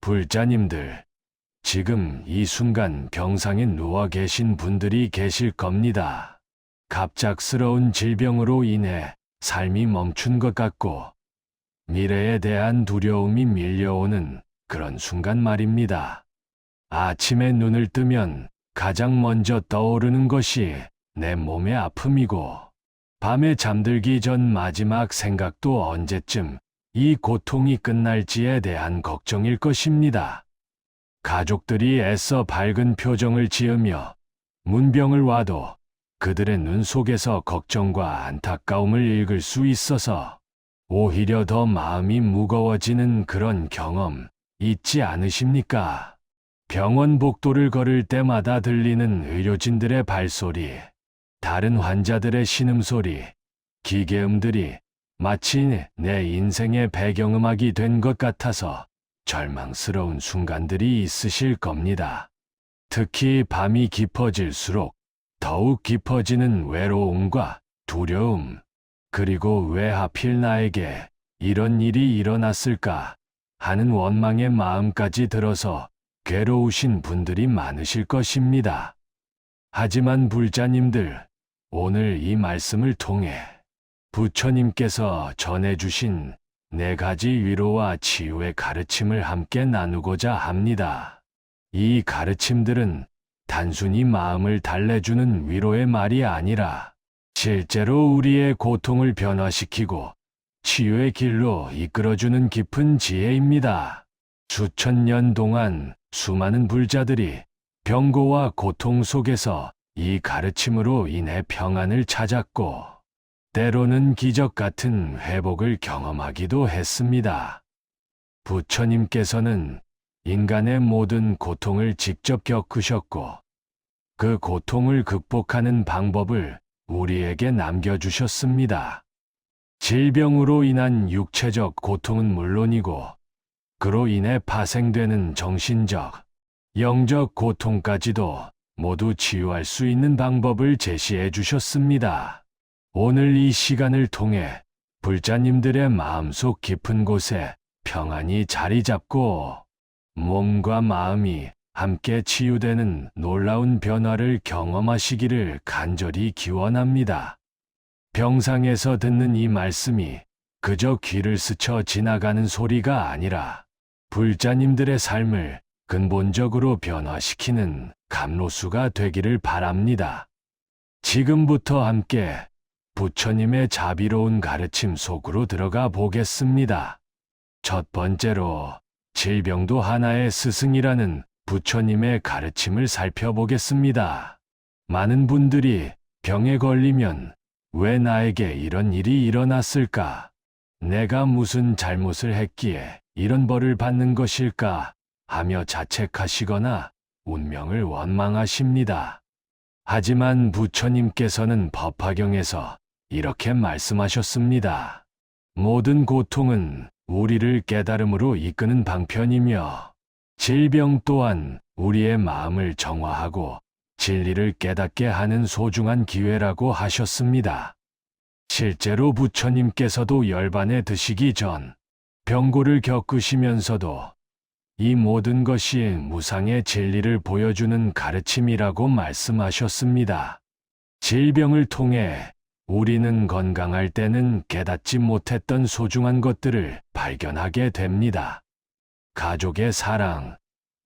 불자님들, 지금 이 순간 병상에 누워 계신 분들이 계실 겁니다. 갑작스러운 질병으로 인해 삶이 멈춘 것 같고 미래에 대한 두려움이 밀려오는 그런 순간 말입니다. 아침에 눈을 뜨면 가장 먼저 떠오르는 것이 내 몸의 아픔이고 밤에 잠들기 전 마지막 생각도 언제쯤 이 고통이 끝날지에 대한 걱정일 것입니다. 가족들이 애써 밝은 표정을 지으며 문병을 와도 그들의 눈 속에서 걱정과 안타까움을 읽을 수 있어서 오히려 더 마음이 무거워지는 그런 경험 있지 않으십니까? 병원 복도를 걸을 때마다 들리는 의료진들의 발소리, 다른 환자들의 신음소리, 기계음들이 마치 내 인생의 배경음악이 된 것 같아서 절망스러운 순간들이 있으실 겁니다. 특히 밤이 깊어질수록 더욱 깊어지는 외로움과 두려움, 그리고 왜 하필 나에게 이런 일이 일어났을까 하는 원망의 마음까지 들어서 괴로우신 분들이 많으실 것입니다. 하지만 불자님들, 오늘 이 말씀을 통해 부처님께서 전해주신 4가지 위로와 치유의 가르침을 함께 나누고자 합니다. 이 가르침들은 단순히 마음을 달래주는 위로의 말이 아니라 실제로 우리의 고통을 변화시키고 치유의 길로 이끌어주는 깊은 지혜입니다. 수천 년 동안 수많은 불자들이 병고와 고통 속에서 이 가르침으로 인해 평안을 찾았고 때로는 기적 같은 회복을 경험하기도 했습니다. 부처님께서는 인간의 모든 고통을 직접 겪으셨고 그 고통을 극복하는 방법을 우리에게 남겨주셨습니다. 질병으로 인한 육체적 고통은 물론이고 그로 인해 파생되는 정신적, 영적 고통까지도 모두 치유할 수 있는 방법을 제시해 주셨습니다. 오늘 이 시간을 통해 불자님들의 마음속 깊은 곳에 평안이 자리 잡고 몸과 마음이 함께 치유되는 놀라운 변화를 경험하시기를 간절히 기원합니다. 병상에서 듣는 이 말씀이 그저 귀를 스쳐 지나가는 소리가 아니라 불자님들의 삶을 근본적으로 변화시키는 감로수가 되기를 바랍니다. 지금부터 함께 부처님의 자비로운 가르침 속으로 들어가 보겠습니다. 첫 번째로 질병도 하나의 스승이라는 부처님의 가르침을 살펴보겠습니다. 많은 분들이 병에 걸리면 왜 나에게 이런 일이 일어났을까? 내가 무슨 잘못을 했기에 이런 벌을 받는 것일까? 하며 자책하시거나 운명을 원망하십니다. 하지만 부처님께서는 법화경에서 이렇게 말씀하셨습니다. 모든 고통은 우리를 깨달음으로 이끄는 방편이며 질병 또한 우리의 마음을 정화하고 진리를 깨닫게 하는 소중한 기회라고 하셨습니다. 실제로 부처님께서도 열반에 드시기 전 병고를 겪으시면서도 이 모든 것이 무상의 진리를 보여주는 가르침이라고 말씀하셨습니다. 질병을 통해 우리는 건강할 때는 깨닫지 못했던 소중한 것들을 발견하게 됩니다. 가족의 사랑,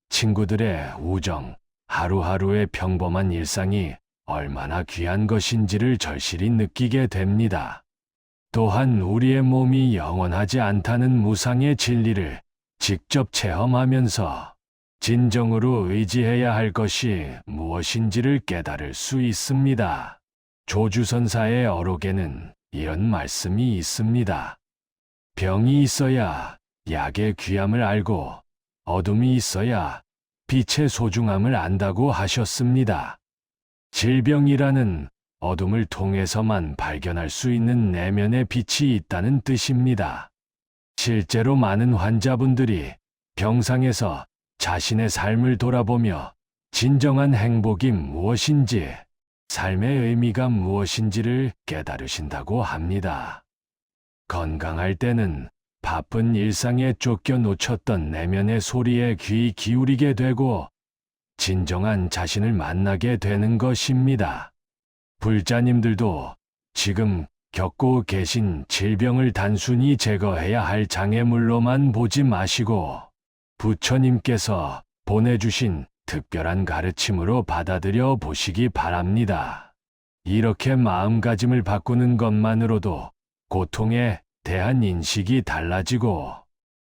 친구들의 우정, 하루하루의 평범한 일상이 얼마나 귀한 것인지를 절실히 느끼게 됩니다. 또한 우리의 몸이 영원하지 않다는 무상의 진리를 직접 체험하면서 진정으로 의지해야 할 것이 무엇인지를 깨달을 수 있습니다. 조주선사의 어록에는 이런 말씀이 있습니다. 병이 있어야 약의 귀함을 알고 어둠이 있어야 빛의 소중함을 안다고 하셨습니다. 질병이라는 어둠을 통해서만 발견할 수 있는 내면의 빛이 있다는 뜻입니다. 실제로 많은 환자분들이 병상에서 자신의 삶을 돌아보며 진정한 행복이 무엇인지, 삶의 의미가 무엇인지를 깨달으신다고 합니다. 건강할 때는 바쁜 일상에 쫓겨 놓쳤던 내면의 소리에 귀 기울이게 되고 진정한 자신을 만나게 되는 것입니다. 불자님들도 지금 겪고 계신 질병을 단순히 제거해야 할 장애물로만 보지 마시고 부처님께서 보내주신 특별한 가르침으로 받아들여 보시기 바랍니다. 이렇게 마음가짐을 바꾸는 것만으로도 고통에 대한 인식이 달라지고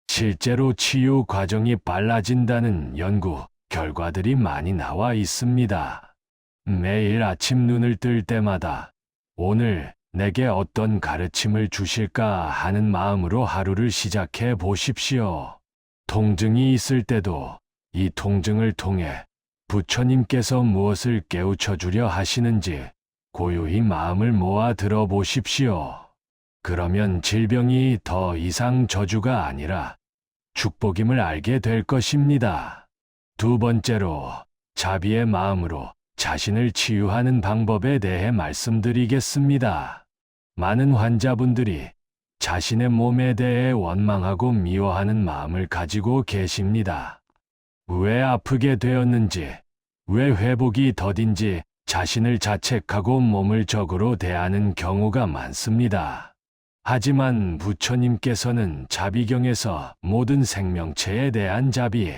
실제로 치유 과정이 빨라진다는 연구 결과들이 많이 나와 있습니다. 매일 아침 눈을 뜰 때마다 오늘 내게 어떤 가르침을 주실까 하는 마음으로 하루를 시작해 보십시오. 통증이 있을 때도 이 통증을 통해 부처님께서 무엇을 깨우쳐 주려 하시는지 고요히 마음을 모아 들어보십시오. 그러면 질병이 더 이상 저주가 아니라 축복임을 알게 될 것입니다. 두 번째로 자비의 마음으로 자신을 치유하는 방법에 대해 말씀드리겠습니다. 많은 환자분들이 자신의 몸에 대해 원망하고 미워하는 마음을 가지고 계십니다. 왜 아프게 되었는지, 왜 회복이 더딘지 자신을 자책하고 몸을 적으로 대하는 경우가 많습니다. 하지만 부처님께서는 자비경에서 모든 생명체에 대한 자비,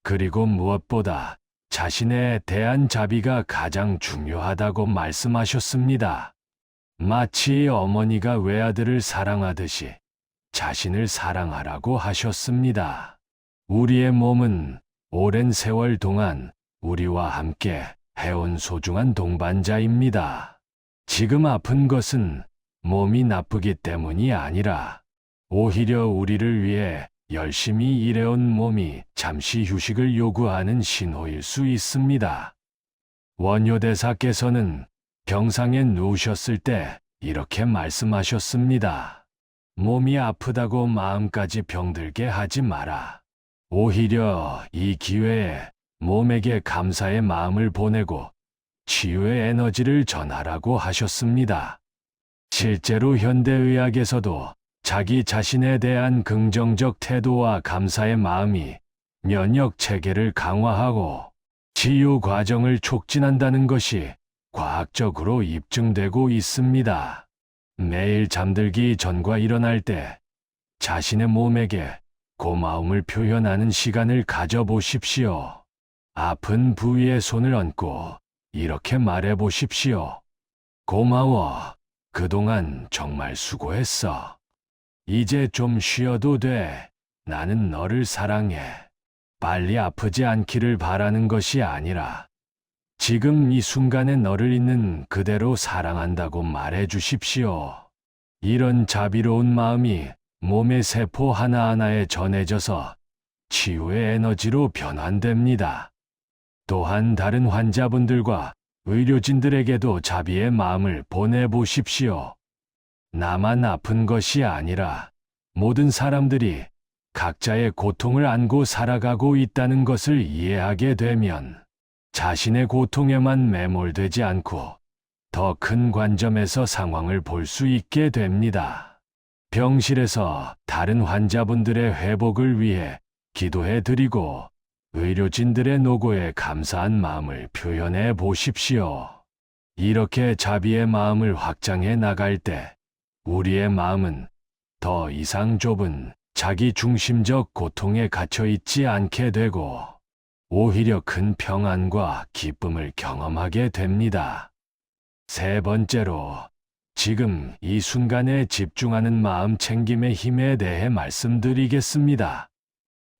그리고 무엇보다 자신에 대한 자비가 가장 중요하다고 말씀하셨습니다. 마치 어머니가 외아들을 사랑하듯이 자신을 사랑하라고 하셨습니다. 우리의 몸은 오랜 세월 동안 우리와 함께 해온 소중한 동반자입니다. 지금 아픈 것은 몸이 나쁘기 때문이 아니라 오히려 우리를 위해 열심히 일해온 몸이 잠시 휴식을 요구하는 신호일 수 있습니다. 원효대사께서는 병상에 누우셨을 때 이렇게 말씀하셨습니다. 몸이 아프다고 마음까지 병들게 하지 마라. 오히려 이 기회에 몸에게 감사의 마음을 보내고 치유의 에너지를 전하라고 하셨습니다. 실제로 현대의학에서도 자기 자신에 대한 긍정적 태도와 감사의 마음이 면역 체계를 강화하고 치유 과정을 촉진한다는 것이 과학적으로 입증되고 있습니다. 매일 잠들기 전과 일어날 때 자신의 몸에게 고마움을 표현하는 시간을 가져보십시오. 아픈 부위에 손을 얹고 이렇게 말해보십시오. 고마워. 그동안 정말 수고했어. 이제 좀 쉬어도 돼. 나는 너를 사랑해. 빨리 아프지 않기를 바라는 것이 아니라 지금 이 순간에 너를 있는 그대로 사랑한다고 말해 주십시오. 이런 자비로운 마음이 몸의 세포 하나하나에 전해져서 치유의 에너지로 변환됩니다. 또한 다른 환자분들과 의료진들에게도 자비의 마음을 보내보십시오. 나만 아픈 것이 아니라 모든 사람들이 각자의 고통을 안고 살아가고 있다는 것을 이해하게 되면 자신의 고통에만 매몰되지 않고 더 큰 관점에서 상황을 볼 수 있게 됩니다. 병실에서 다른 환자분들의 회복을 위해 기도해 드리고 의료진들의 노고에 감사한 마음을 표현해 보십시오. 이렇게 자비의 마음을 확장해 나갈 때 우리의 마음은 더 이상 좁은 자기 중심적 고통에 갇혀 있지 않게 되고 오히려 큰 평안과 기쁨을 경험하게 됩니다. 세 번째로, 지금 이 순간에 집중하는 마음 챙김의 힘에 대해 말씀드리겠습니다.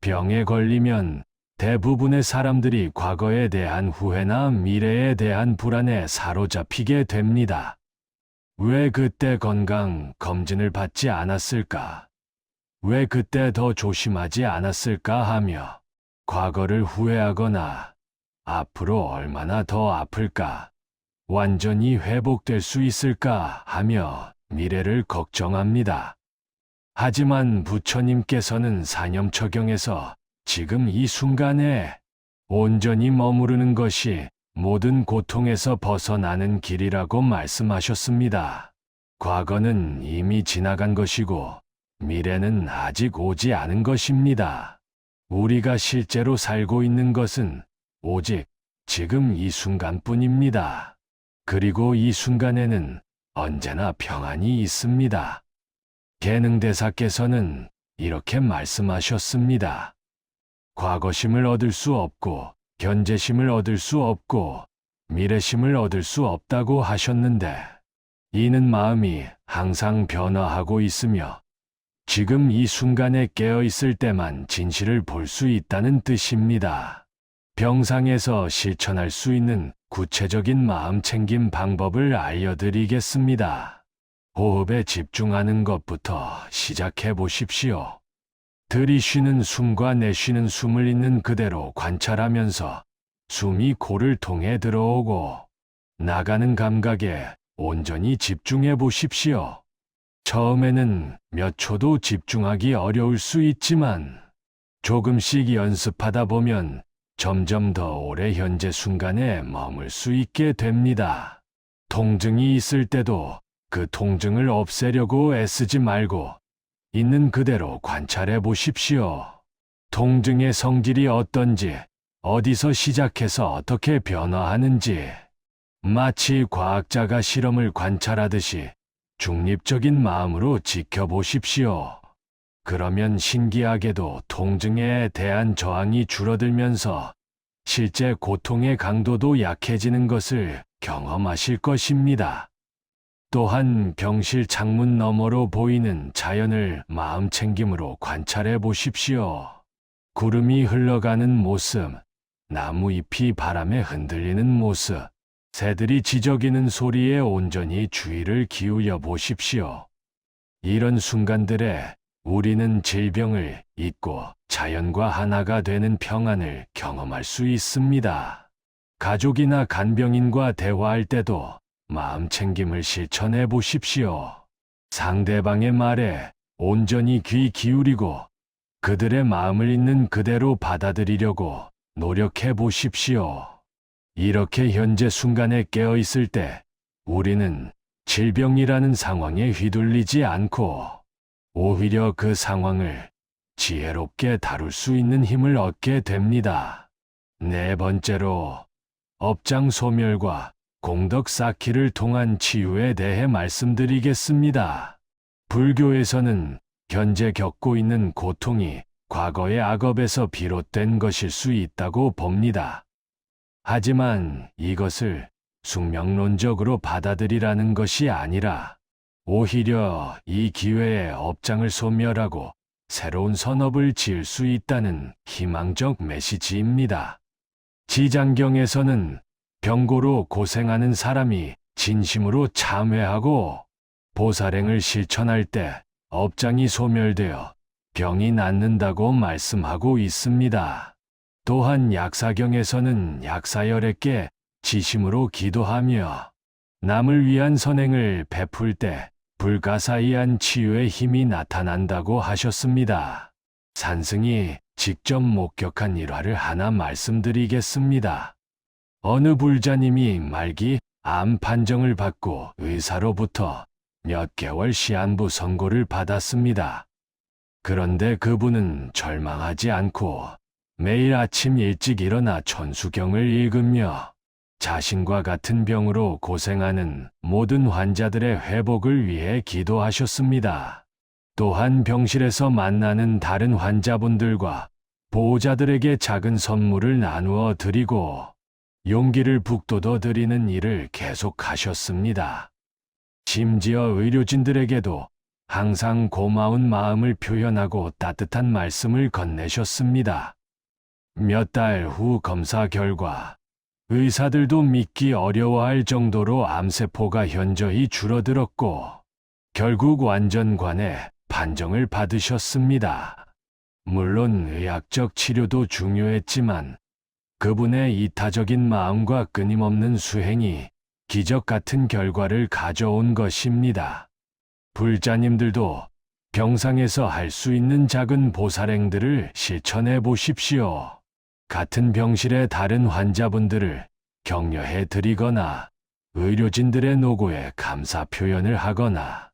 병에 걸리면 대부분의 사람들이 과거에 대한 후회나 미래에 대한 불안에 사로잡히게 됩니다. 왜 그때 건강 검진을 받지 않았을까? 왜 그때 더 조심하지 않았을까 하며 과거를 후회하거나 앞으로 얼마나 더 아플까? 완전히 회복될 수 있을까 하며 미래를 걱정합니다. 하지만 부처님께서는 사념처경에서 지금 이 순간에 온전히 머무르는 것이 모든 고통에서 벗어나는 길이라고 말씀하셨습니다. 과거는 이미 지나간 것이고 미래는 아직 오지 않은 것입니다. 우리가 실제로 살고 있는 것은 오직 지금 이 순간뿐입니다. 그리고 이 순간에는 언제나 평안이 있습니다. 계능대사께서는 이렇게 말씀하셨습니다. 과거심을 얻을 수 없고, 현재심을 얻을 수 없고, 미래심을 얻을 수 없다고 하셨는데, 이는 마음이 항상 변화하고 있으며, 지금 이 순간에 깨어 있을 때만 진실을 볼 수 있다는 뜻입니다. 병상에서 실천할 수 있는 구체적인 마음 챙김 방법을 알려드리겠습니다. 호흡에 집중하는 것부터 시작해 보십시오. 들이쉬는 숨과 내쉬는 숨을 있는 그대로 관찰하면서 숨이 코를 통해 들어오고 나가는 감각에 온전히 집중해 보십시오. 처음에는 몇 초도 집중하기 어려울 수 있지만 조금씩 연습하다 보면 점점 더 오래 현재 순간에 머물 수 있게 됩니다. 통증이 있을 때도 그 통증을 없애려고 애쓰지 말고 있는 그대로 관찰해 보십시오. 통증의 성질이 어떤지, 어디서 시작해서 어떻게 변화하는지, 마치 과학자가 실험을 관찰하듯이 중립적인 마음으로 지켜보십시오. 그러면 신기하게도 통증에 대한 저항이 줄어들면서 실제 고통의 강도도 약해지는 것을 경험하실 것입니다. 또한 병실 창문 너머로 보이는 자연을 마음챙김으로 관찰해 보십시오. 구름이 흘러가는 모습, 나무 잎이 바람에 흔들리는 모습, 새들이 지저귀는 소리에 온전히 주의를 기울여 보십시오. 이런 순간들에 우리는 질병을 잊고 자연과 하나가 되는 평안을 경험할 수 있습니다. 가족이나 간병인과 대화할 때도 마음 챙김을 실천해 보십시오. 상대방의 말에 온전히 귀 기울이고 그들의 마음을 있는 그대로 받아들이려고 노력해 보십시오. 이렇게 현재 순간에 깨어 있을 때 우리는 질병이라는 상황에 휘둘리지 않고 오히려 그 상황을 지혜롭게 다룰 수 있는 힘을 얻게 됩니다. 네 번째로 업장 소멸과 공덕 쌓기를 통한 치유에 대해 말씀드리겠습니다. 불교에서는 현재 겪고 있는 고통이 과거의 악업에서 비롯된 것일 수 있다고 봅니다. 하지만 이것을 숙명론적으로 받아들이라는 것이 아니라 오히려 이 기회에 업장을 소멸하고 새로운 선업을 지을 수 있다는 희망적 메시지입니다. 지장경에서는 병고로 고생하는 사람이 진심으로 참회하고 보살행을 실천할 때 업장이 소멸되어 병이 낫는다고 말씀하고 있습니다. 또한 약사경에서는 약사열에게 지심으로 기도하며 남을 위한 선행을 베풀 때 불가사의한 치유의 힘이 나타난다고 하셨습니다. 산승이 직접 목격한 일화를 하나 말씀드리겠습니다. 어느 불자님이 말기 암 판정을 받고 의사로부터 몇 개월 시한부 선고를 받았습니다. 그런데 그분은 절망하지 않고 매일 아침 일찍 일어나 천수경을 읽으며 자신과 같은 병으로 고생하는 모든 환자들의 회복을 위해 기도하셨습니다. 또한 병실에서 만나는 다른 환자분들과 보호자들에게 작은 선물을 나누어 드리고 용기를 북돋워 드리는 일을 계속하셨습니다. 심지어 의료진들에게도 항상 고마운 마음을 표현하고 따뜻한 말씀을 건네셨습니다. 몇 달 후 검사 결과 의사들도 믿기 어려워할 정도로 암세포가 현저히 줄어들었고 결국 완전관해 판정을 받으셨습니다. 물론 의학적 치료도 중요했지만 그분의 이타적인 마음과 끊임없는 수행이 기적 같은 결과를 가져온 것입니다. 불자님들도 병상에서 할 수 있는 작은 보살행들을 실천해 보십시오. 같은 병실의 다른 환자분들을 격려해 드리거나 의료진들의 노고에 감사 표현을 하거나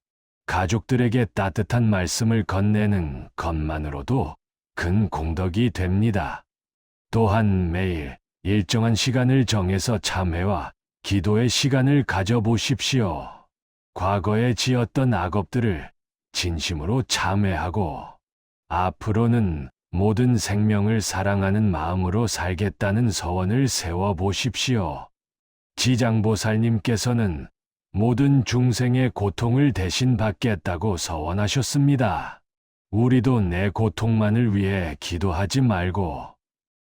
가족들에게 따뜻한 말씀을 건네는 것만으로도 큰 공덕이 됩니다. 또한 매일 일정한 시간을 정해서 참회와 기도의 시간을 가져보십시오. 과거에 지었던 악업들을 진심으로 참회하고 앞으로는 모든 생명을 사랑하는 마음으로 살겠다는 서원을 세워보십시오. 지장보살님께서는 모든 중생의 고통을 대신 받겠다고 서원하셨습니다. 우리도 내 고통만을 위해 기도하지 말고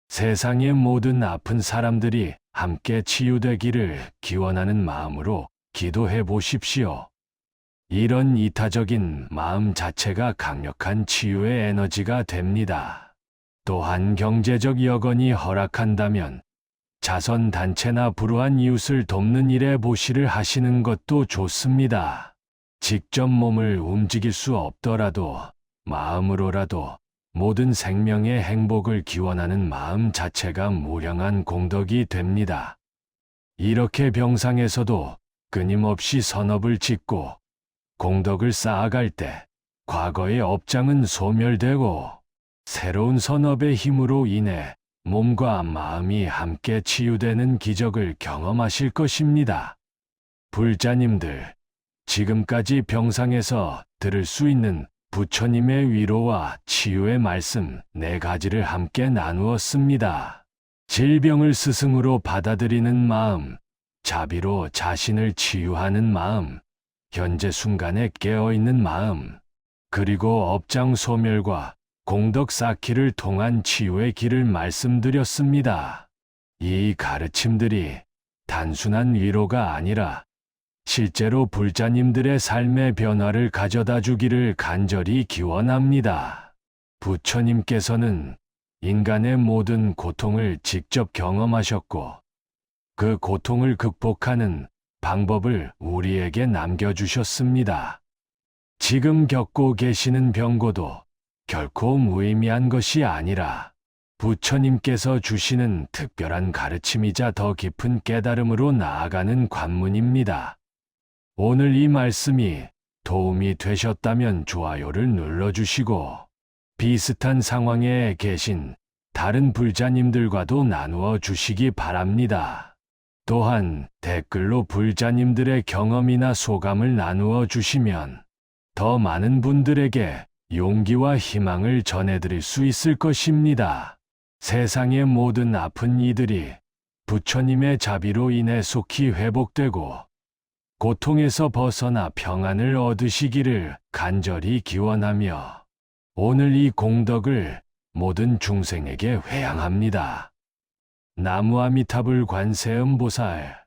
세상의 모든 아픈 사람들이 함께 치유되기를 기원하는 마음으로 기도해 보십시오. 이런 이타적인 마음 자체가 강력한 치유의 에너지가 됩니다. 또한 경제적 여건이 허락한다면 자선단체나 불우한 이웃을 돕는 일에 보시를 하시는 것도 좋습니다. 직접 몸을 움직일 수 없더라도 마음으로라도 모든 생명의 행복을 기원하는 마음 자체가 무량한 공덕이 됩니다. 이렇게 병상에서도 끊임없이 선업을 짓고 공덕을 쌓아갈 때 과거의 업장은 소멸되고 새로운 선업의 힘으로 인해 몸과 마음이 함께 치유되는 기적을 경험하실 것입니다. 불자님들, 지금까지 병상에서 들을 수 있는 부처님의 위로와 치유의 말씀 4가지를 함께 나누었습니다. 질병을 스승으로 받아들이는 마음, 자비로 자신을 치유하는 마음, 현재 순간에 깨어있는 마음, 그리고 업장 소멸과 공덕 쌓기를 통한 치유의 길을 말씀드렸습니다. 이 가르침들이 단순한 위로가 아니라 실제로 불자님들의 삶의 변화를 가져다 주기를 간절히 기원합니다. 부처님께서는 인간의 모든 고통을 직접 경험하셨고 그 고통을 극복하는 방법을 우리에게 남겨주셨습니다. 지금 겪고 계시는 병고도 결코 무의미한 것이 아니라 부처님께서 주시는 특별한 가르침이자 더 깊은 깨달음으로 나아가는 관문입니다. 오늘 이 말씀이 도움이 되셨다면 좋아요를 눌러주시고 비슷한 상황에 계신 다른 불자님들과도 나누어 주시기 바랍니다. 또한 댓글로 불자님들의 경험이나 소감을 나누어 주시면 더 많은 분들에게 용기와 희망을 전해드릴 수 있을 것입니다. 세상의 모든 아픈 이들이 부처님의 자비로 인해 속히 회복되고 고통에서 벗어나 평안을 얻으시기를 간절히 기원하며 오늘 이 공덕을 모든 중생에게 회양합니다. 나무아미타불 관세음보살